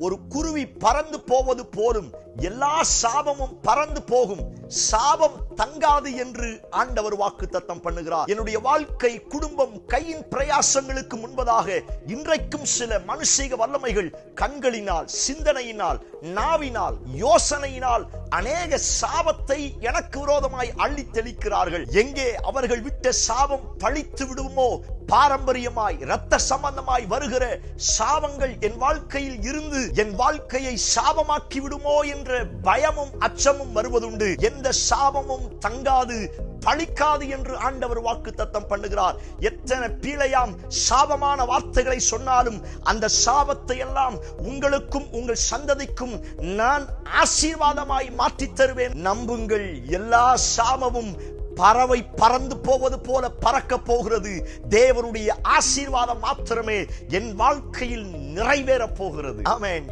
ஒரு குருவி பறந்து போவது போலும் எல்லா சாபமும் பறந்து போகும், சாபம் தங்காது என்று ஆண்டவர் வாக்குத்தத்தம் பண்ணுகிறார். என்னுடைய வாழ்க்கை, குடும்பம், கையின் பிரயாசங்களுக்கு முன்பதாக இன்றைக்கும் சில மனுஷீக வல்லமைகள் கண்களினால், சிந்தனையினால், நாவினால், யோசனையினால் அநேக சாபத்தை எனக்கு விரோதமாய் அள்ளி தெளிக்கிறார்கள். எங்கே அவர்கள் விட்ட சாபம் பழித்து விடுமோ, பாரம்பரியமாய் இரத்த சம்பந்தமாய் வருகிற சாபங்கள் என் வாழ்க்கையில் இருந்து என் வாழ்க்கையை சாபமாக்கி விடுமோ என்ற பயமும் அச்சமும் வருவதுண்டு. எந்த சாபமும் தங்காது, பழிக்காது என்று ஆண்டவர் வாக்குத்தத்தம் பண்ணுகிறார். எத்தனை பீழையாம் சாபமான வார்த்தைகளை சொன்னாலும் அந்த சாபத்தை எல்லாம் உங்களுக்கும் உங்கள் சந்ததிக்கும் நான் ஆசீர்வாதமாய் மாற்றித் தருவேன். நம்புங்கள், எல்லா சாபமும் பறவை பறந்து போவது போல பறக்க போகிறது. தேவனுடைய ஆசீர்வாதம் மாத்திரமே என் வாழ்க்கையில் நிறைவேற போகிறது. ஆமென்.